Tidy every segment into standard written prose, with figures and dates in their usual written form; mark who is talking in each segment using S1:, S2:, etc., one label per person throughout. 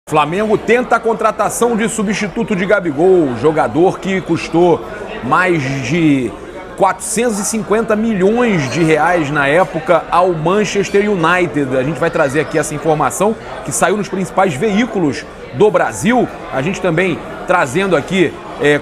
S1: Flamengo tenta a contratação de substituto de Gabigol, jogador que custou mais de 450 milhões de reais na época ao Manchester United. A gente vai trazer aqui essa informação que saiu nos principais veículos do Brasil. A gente também trazendo aqui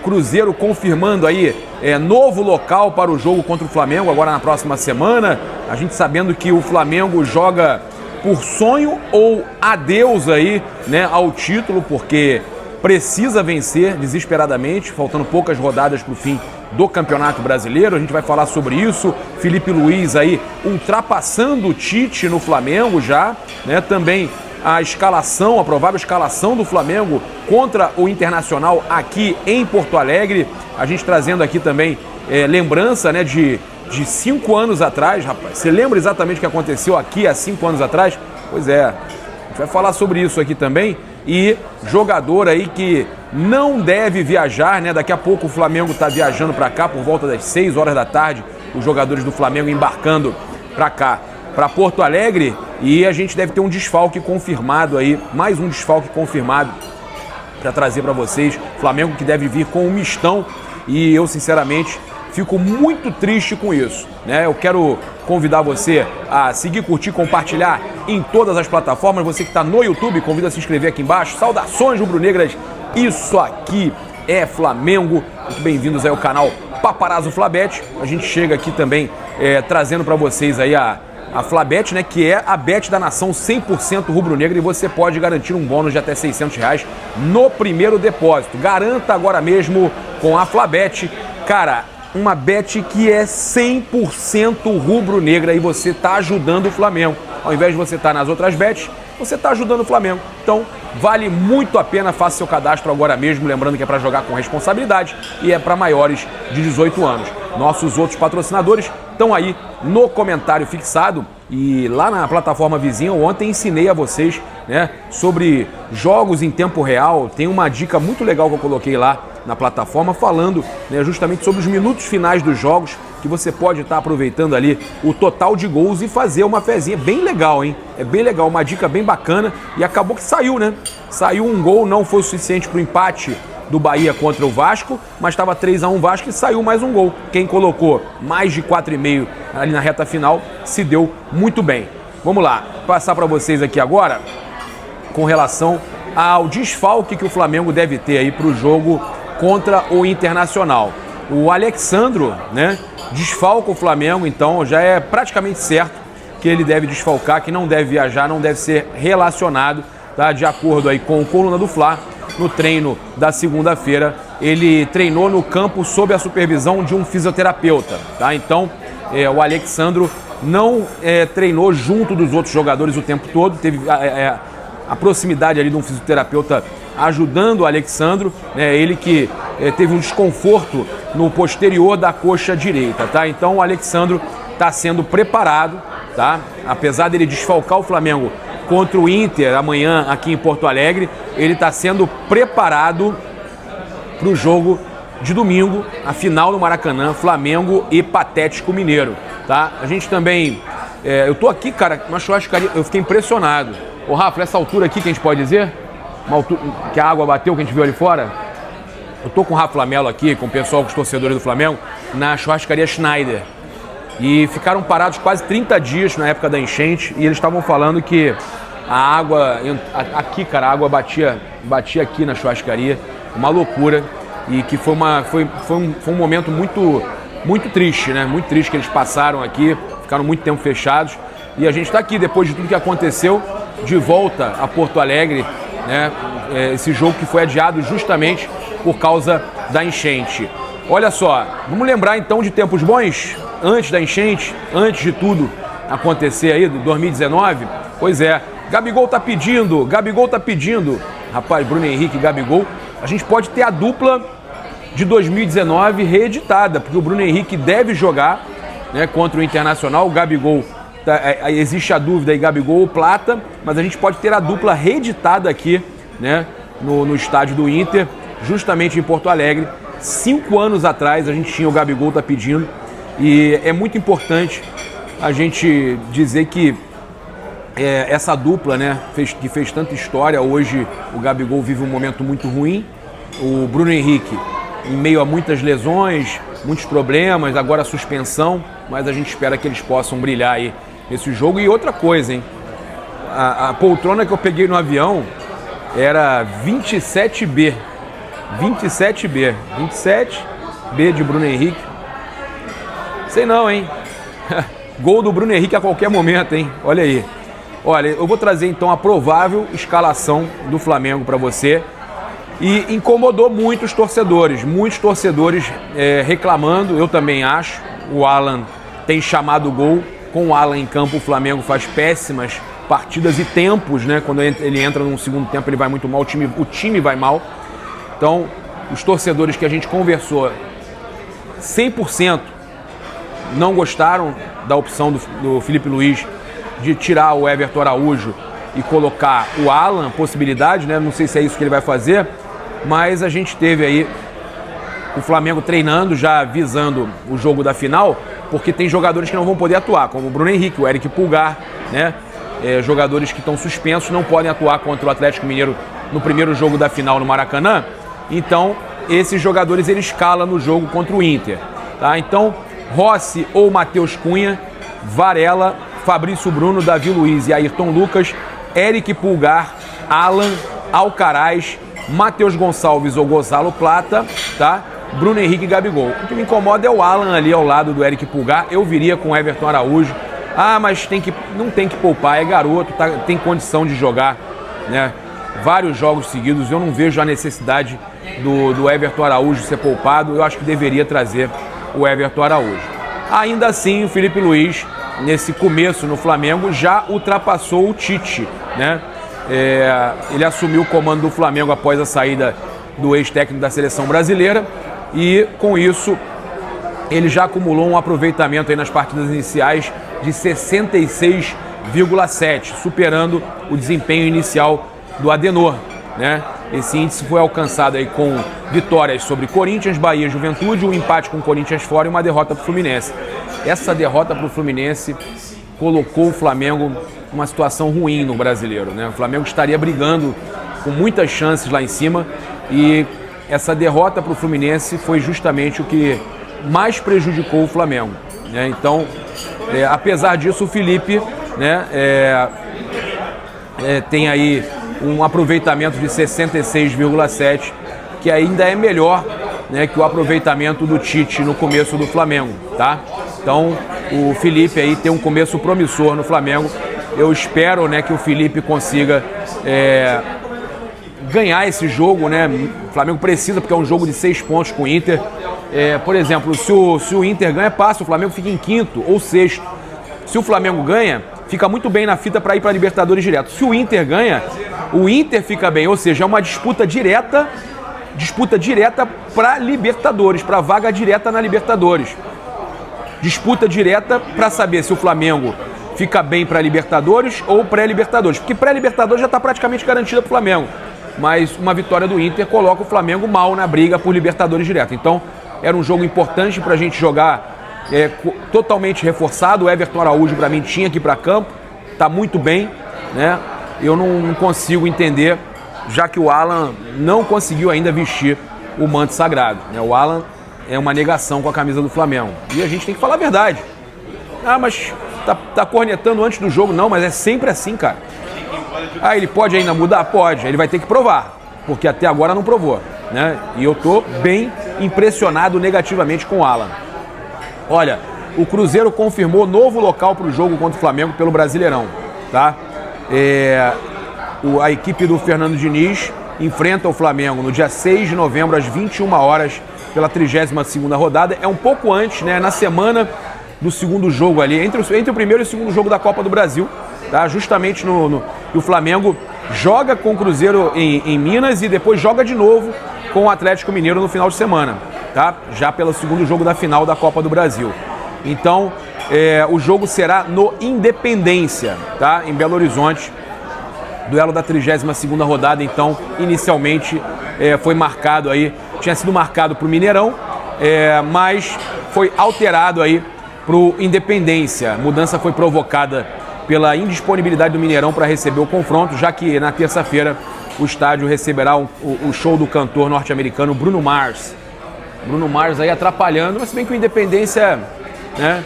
S1: Cruzeiro confirmando aí novo local para o jogo contra o Flamengo agora na próxima semana. A gente sabendo que o Flamengo joga por sonho ou adeus aí, né, ao título, porque precisa vencer desesperadamente, faltando poucas rodadas para o fim do Campeonato Brasileiro. A gente vai falar sobre isso. Felipe Luiz aí ultrapassando o Tite no Flamengo já, né? Também a escalação, a provável escalação do Flamengo contra o Internacional aqui em Porto Alegre. A gente trazendo aqui também lembrança, né, de 5 anos atrás, rapaz. Você lembra exatamente o que aconteceu aqui há 5 anos atrás? Pois é, a gente vai falar sobre isso aqui também. E jogador aí que não deve viajar, né? Daqui a pouco o Flamengo está viajando para cá por volta das 6 horas da tarde. Os jogadores do Flamengo embarcando para cá, para Porto Alegre. E a gente deve ter um desfalque confirmado aí, mais um desfalque confirmado para trazer para vocês. Flamengo que deve vir com um mistão e eu, sinceramente, fico muito triste com isso, né? Eu quero convidar você a seguir, curtir, compartilhar em todas as plataformas. Você que está no YouTube, convido a se inscrever aqui embaixo. Saudações rubro-negras, isso aqui é Flamengo. Muito bem-vindos aí ao canal Paparazzo Flabet. A gente chega aqui também trazendo para vocês aí a Flabet, né, que é a bet da nação 100% rubro-negra, e você pode garantir um bônus de até R$600 no primeiro depósito. Garanta agora mesmo com a Flabet, cara. Uma bet que é 100% rubro-negra e você está ajudando o Flamengo. Ao invés de você estar nas outras bets, você está ajudando o Flamengo. Então, vale muito a pena, faça seu cadastro agora mesmo, lembrando que é para jogar com responsabilidade e é para maiores de 18 anos. Nossos outros patrocinadores estão aí no comentário fixado e lá na plataforma vizinha. Ontem ensinei a vocês, né, sobre jogos em tempo real. Tem uma dica muito legal que eu coloquei lá na plataforma falando, né, justamente sobre os minutos finais dos jogos, que você pode estar aproveitando ali o total de gols e fazer uma fezinha bem legal, hein? É bem legal, uma dica bem bacana e acabou que saiu, né? Saiu um gol, não foi o suficiente para o empate do Bahia contra o Vasco, mas estava 3-1 Vasco e saiu mais um gol. Quem colocou mais de 4,5 ali na reta final se deu muito bem. Vamos lá, passar para vocês aqui agora com relação ao desfalque que o Flamengo deve ter aí para o jogo contra o Internacional. O Alexandro, né, desfalca o Flamengo, então já é praticamente certo que ele deve desfalcar, que não deve viajar, não deve ser relacionado, tá? De acordo aí com o Coluna do Fla, no treino da segunda-feira, ele treinou no campo sob a supervisão de um fisioterapeuta, tá? Então, o Alexandro não treinou junto dos outros jogadores o tempo todo, teve a proximidade ali de um fisioterapeuta ajudando o Alexandro, né? Ele que teve um desconforto no posterior da coxa direita, tá? Então o Alexandro está sendo preparado, tá? Apesar dele desfalcar o Flamengo contra o Inter amanhã aqui em Porto Alegre, ele está sendo preparado para o jogo de domingo, a final no Maracanã, Flamengo e Patético Mineiro, tá? A gente também, eu tô aqui, cara, uma churrascaria, eu fiquei impressionado. Ô Rafa, essa altura aqui que a gente pode dizer, uma altura, que a água bateu, que a gente viu ali fora, eu tô com o Rafa Lamelo aqui, com o pessoal, com os torcedores do Flamengo, na churrascaria Schneider. E ficaram parados quase 30 dias na época da enchente e eles estavam falando que a água, aqui, cara, a água batia aqui na churrascaria, uma loucura, e que foi um momento muito triste, né? Muito triste que eles passaram aqui, ficaram muito tempo fechados. E a gente está aqui, depois de tudo que aconteceu, de volta a Porto Alegre, né? Esse jogo que foi adiado justamente por causa da enchente. Olha só, vamos lembrar então de tempos bons, antes da enchente, antes de tudo acontecer aí, de 2019. Pois é, Gabigol tá pedindo, rapaz, Bruno Henrique e Gabigol, a gente pode ter a dupla de 2019 reeditada, porque o Bruno Henrique deve jogar, né, contra o Internacional. O Gabigol, existe a dúvida aí, Gabigol ou Plata, mas a gente pode ter a dupla reeditada aqui, né, no estádio do Inter, justamente em Porto Alegre. 5 anos atrás a gente tinha o Gabigol tá pedindo, e é muito importante a gente dizer que essa dupla, né, que fez tanta história. Hoje o Gabigol vive um momento muito ruim, o Bruno Henrique em meio a muitas lesões, muitos problemas, agora a suspensão, mas a gente espera que eles possam brilhar aí nesse jogo. E outra coisa, hein, a poltrona que eu peguei no avião era 27B, 27B de Bruno Henrique. Sei não, hein? Gol do Bruno Henrique a qualquer momento, hein? Olha aí. Olha, eu vou trazer então a provável escalação do Flamengo para você. E incomodou muitos torcedores reclamando, eu também acho. O Alan tem chamado o gol. Com o Alan em campo, o Flamengo faz péssimas partidas e tempos, né? Quando ele entra no segundo tempo, ele vai muito mal, o time vai mal. Então, os torcedores que a gente conversou, 100% não gostaram da opção do Felipe Luiz de tirar o Everton Araújo e colocar o Alan, possibilidade, né? Não sei se é isso que ele vai fazer, mas a gente teve aí o Flamengo treinando, já visando o jogo da final, porque tem jogadores que não vão poder atuar, como o Bruno Henrique, o Eric Pulgar, né? Jogadores que estão suspensos não podem atuar contra o Atlético Mineiro no primeiro jogo da final no Maracanã. Então, esses jogadores ele escala no jogo contra o Inter, tá? Então, Rossi ou Matheus Cunha, Varela, Fabrício Bruno, Davi Luiz e Ayrton Lucas, Eric Pulgar, Alan, Alcaraz, Matheus Gonçalves ou Gonzalo Plata, tá? Bruno Henrique e Gabigol. O que me incomoda é o Alan ali ao lado do Eric Pulgar. Eu viria com o Everton Araújo. Ah, mas não tem que poupar, é garoto, tem condição de jogar, né? Vários jogos seguidos. Eu não vejo a necessidade do Everton Araújo ser poupado. Eu acho que deveria trazer o Everton Araújo. Ainda assim, o Felipe Luiz, nesse começo no Flamengo, já ultrapassou o Tite, né? Ele assumiu o comando do Flamengo após a saída do ex-técnico da seleção brasileira e, com isso, ele já acumulou um aproveitamento aí nas partidas iniciais de 66,7, superando o desempenho inicial do Adenor, né? Esse índice foi alcançado aí com vitórias sobre Corinthians, Bahia, Juventude, um empate com Corinthians fora e uma derrota para o Fluminense. Essa derrota para o Fluminense colocou o Flamengo numa situação ruim no Brasileiro, né? O Flamengo estaria brigando com muitas chances lá em cima e essa derrota para o Fluminense foi justamente o que mais prejudicou o Flamengo, né? Então, apesar disso, o Felipe, né, tem aí um aproveitamento de 66,7, que ainda é melhor, né, que o aproveitamento do Tite no começo do Flamengo, tá? Então, o Felipe aí tem um começo promissor no Flamengo. Eu espero, né, que o Felipe consiga ganhar esse jogo, né? O Flamengo precisa, porque é um jogo de 6 pontos com o Inter. Por exemplo, se o Inter ganha, passa, o Flamengo fica em quinto ou sexto. Se o Flamengo ganha, fica muito bem na fita para ir para a Libertadores direto. Se o Inter ganha, o Inter fica bem, ou seja, é uma disputa direta para Libertadores, para vaga direta na Libertadores. Disputa direta para saber se o Flamengo fica bem para Libertadores ou pré-Libertadores, porque pré-Libertadores já está praticamente garantida para o Flamengo, mas uma vitória do Inter coloca o Flamengo mal na briga por Libertadores direto. Então, era um jogo importante para a gente jogar totalmente reforçado. O Everton Araújo, para mim, tinha que ir para campo, está muito bem, né? Eu não consigo entender, já que o Alan não conseguiu ainda vestir o manto sagrado, né? O Alan é uma negação com a camisa do Flamengo. E a gente tem que falar a verdade. Ah, mas tá cornetando antes do jogo. Não, mas é sempre assim, cara. Ah, ele pode ainda mudar? Pode. Ele vai ter que provar, porque até agora não provou, né? E eu tô bem impressionado negativamente com o Alan. Olha, o Cruzeiro confirmou novo local para o jogo contra o Flamengo pelo Brasileirão, tá? A equipe do Fernando Diniz enfrenta o Flamengo no dia 6 de novembro, às 21 horas, pela 32ª rodada. É um pouco antes, né? Na semana do segundo jogo ali, entre o primeiro e o segundo jogo da Copa do Brasil, tá? Justamente o Flamengo joga com o Cruzeiro em Minas e depois joga de novo com o Atlético Mineiro no final de semana, tá? Já pelo segundo jogo da final da Copa do Brasil. Então, o jogo será no Independência, tá? Em Belo Horizonte. Duelo da 32ª rodada, então, inicialmente foi marcado aí, tinha sido marcado para o Mineirão, mas foi alterado aí para o Independência. A mudança foi provocada pela indisponibilidade do Mineirão para receber o confronto, já que na terça-feira o estádio receberá o show do cantor norte-americano Bruno Mars. Bruno Mars aí atrapalhando, mas se bem que o Independência, né,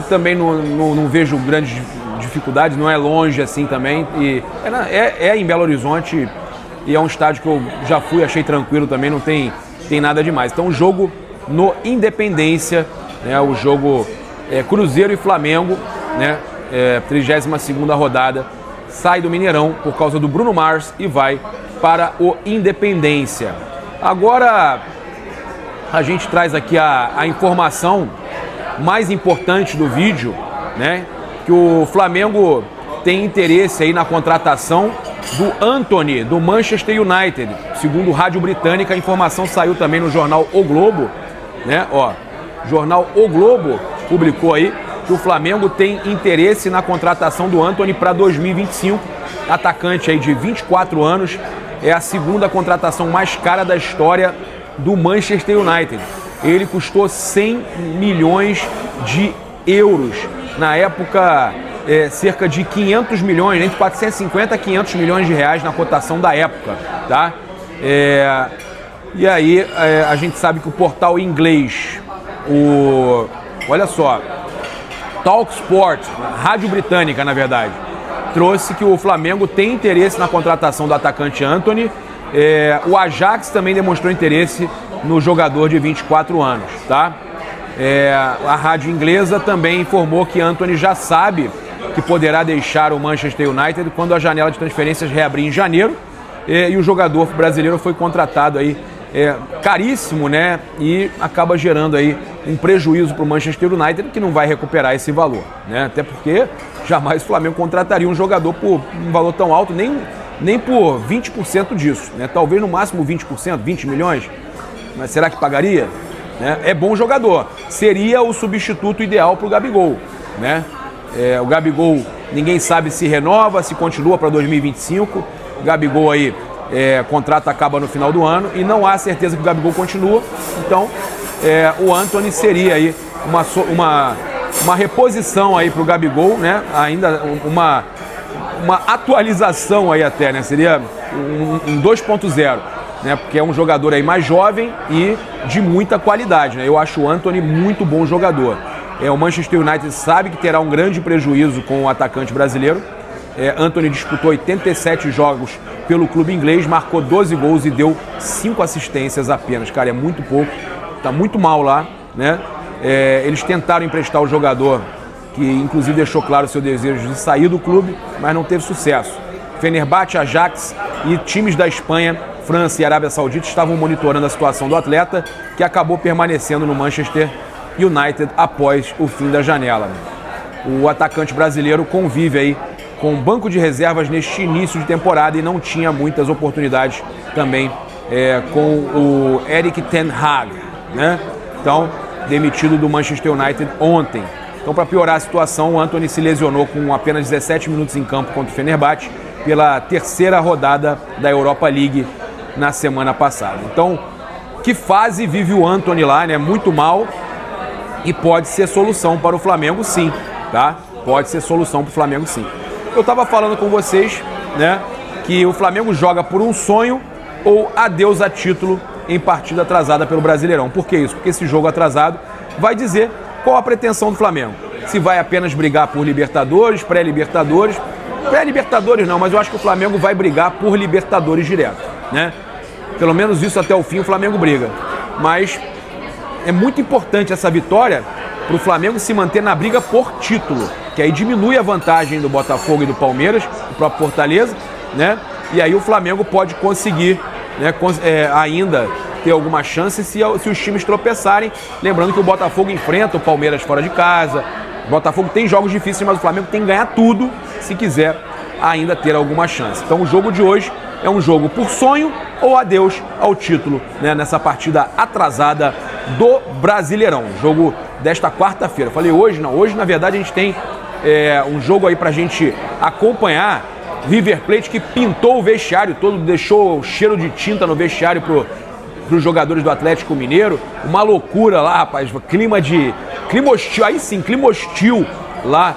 S1: também não vejo grandes dificuldades, não é longe assim também, e é em Belo Horizonte e é um estádio que eu já fui, achei tranquilo também, não tem nada demais. Então o jogo no Independência, né, o jogo Cruzeiro e Flamengo, né, 32ª rodada, sai do Mineirão por causa do Bruno Mars e vai para o Independência. Agora a gente traz aqui a informação mais importante do vídeo, né? Que o Flamengo tem interesse aí na contratação do Antony, do Manchester United. Segundo Rádio Britânica, a informação saiu também no jornal O Globo, né? Ó, jornal O Globo publicou aí que o Flamengo tem interesse na contratação do Antony para 2025. Atacante aí de 24 anos, é a segunda contratação mais cara da história do Manchester United. Ele custou 100 milhões de euros. Na época, cerca de 500 milhões, entre 450 a 500 milhões de reais na cotação da época, tá? E aí, a gente sabe que o portal inglês, olha só, Talksport, Rádio Britânica, na verdade, trouxe que o Flamengo tem interesse na contratação do atacante Antony. O Ajax também demonstrou interesse no jogador de 24 anos, tá? A rádio inglesa também informou que Antony já sabe que poderá deixar o Manchester United quando a janela de transferências reabrir em janeiro, e o jogador brasileiro foi contratado aí caríssimo, né? E acaba gerando aí um prejuízo para o Manchester United, que não vai recuperar esse valor, né? Até porque jamais o Flamengo contrataria um jogador por um valor tão alto, nem por 20% disso, né? Talvez no máximo 20%, 20 milhões, mas será que pagaria? Né? É bom jogador, seria o substituto ideal para o Gabigol, né? O Gabigol, ninguém sabe se renova, se continua para 2025, o Gabigol aí, contrato acaba no final do ano e não há certeza que o Gabigol continua, então o Antony seria aí uma reposição aí para o Gabigol, né? Ainda uma atualização aí até, né? Seria um 2.0, né? Porque é um jogador aí mais jovem e de muita qualidade, né? Eu acho o Antony muito bom jogador. O Manchester United sabe que terá um grande prejuízo com o atacante brasileiro. Antony disputou 87 jogos pelo clube inglês, marcou 12 gols e deu 5 assistências apenas. Cara, é muito pouco, tá muito mal lá, né? Eles tentaram emprestar o jogador, que inclusive deixou claro o seu desejo de sair do clube, mas não teve sucesso. Fenerbahçe, Ajax e times da Espanha, França e Arábia Saudita estavam monitorando a situação do atleta, que acabou permanecendo no Manchester United após o fim da janela. O atacante brasileiro convive aí com um banco de reservas neste início de temporada e não tinha muitas oportunidades também com o Erik ten Hag, né? Então, demitido do Manchester United ontem. Então, para piorar a situação, o Antony se lesionou com apenas 17 minutos em campo contra o Fenerbahçe pela terceira rodada da Europa League na semana passada. Então, que fase vive o Antony lá, né? Muito mal, e pode ser solução para o Flamengo, sim, tá? Pode ser solução para o Flamengo, sim. Eu estava falando com vocês, né, que o Flamengo joga por um sonho ou adeus a título em partida atrasada pelo Brasileirão. Por que isso? Porque esse jogo atrasado vai dizer qual a pretensão do Flamengo. Se vai apenas brigar por Libertadores, pré-Libertadores. Pré-Libertadores não, mas eu acho que o Flamengo vai brigar por Libertadores direto, né? Pelo menos isso até o fim o Flamengo briga. Mas é muito importante essa vitória para o Flamengo se manter na briga por título, que aí diminui a vantagem do Botafogo e do Palmeiras, do próprio Fortaleza, né? E aí o Flamengo pode conseguir, né, ainda ter alguma chance se os times tropeçarem. Lembrando que o Botafogo enfrenta o Palmeiras fora de casa. O Botafogo tem jogos difíceis, mas o Flamengo tem que ganhar tudo se quiser ainda ter alguma chance. Então o jogo de hoje é um jogo por sonho ou adeus ao título, né, nessa partida atrasada do Brasileirão. Jogo desta quarta-feira. Falei hoje, não. Hoje, na verdade, a gente tem um jogo aí pra gente acompanhar. River Plate, que pintou o vestiário todo, deixou cheiro de tinta no vestiário pros jogadores do Atlético Mineiro. Uma loucura lá, rapaz. Clima hostil. Aí sim, clima hostil lá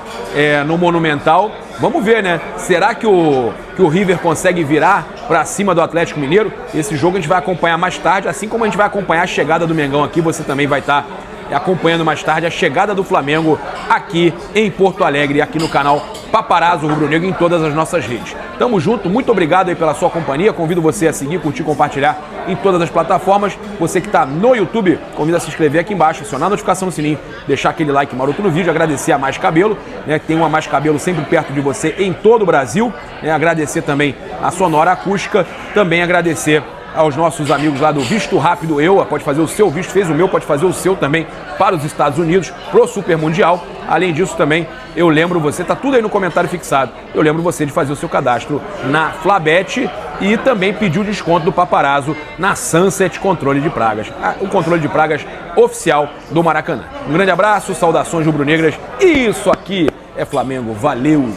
S1: no Monumental. Vamos ver, né? Será que o River consegue virar para cima do Atlético Mineiro? Esse jogo a gente vai acompanhar mais tarde, assim como a gente vai acompanhar a chegada do Mengão aqui, você também vai estar acompanhando mais tarde a chegada do Flamengo aqui em Porto Alegre, aqui no canal Paparazzo Rubro Negro, em todas as nossas redes. Tamo junto, muito obrigado aí pela sua companhia, convido você a seguir, curtir, compartilhar em todas as plataformas. Você que está no YouTube, convido a se inscrever aqui embaixo, acionar a notificação no sininho, deixar aquele like maroto no vídeo, agradecer a Mais Cabelo, né, que tem uma Mais Cabelo sempre perto de você em todo o Brasil, né, agradecer também a Sonora Acústica, também agradecer aos nossos amigos lá do Visto Rápido Eu, pode fazer o seu visto, fez o meu, pode fazer o seu também para os Estados Unidos, pro Super Mundial. Além disso também, eu lembro você, tá tudo aí no comentário fixado, eu lembro você de fazer o seu cadastro na Flabet e também pedir o desconto do Paparazzo na Sunset Controle de Pragas, o controle de pragas oficial do Maracanã. Um grande abraço, saudações rubro-negras, e isso aqui é Flamengo, valeu!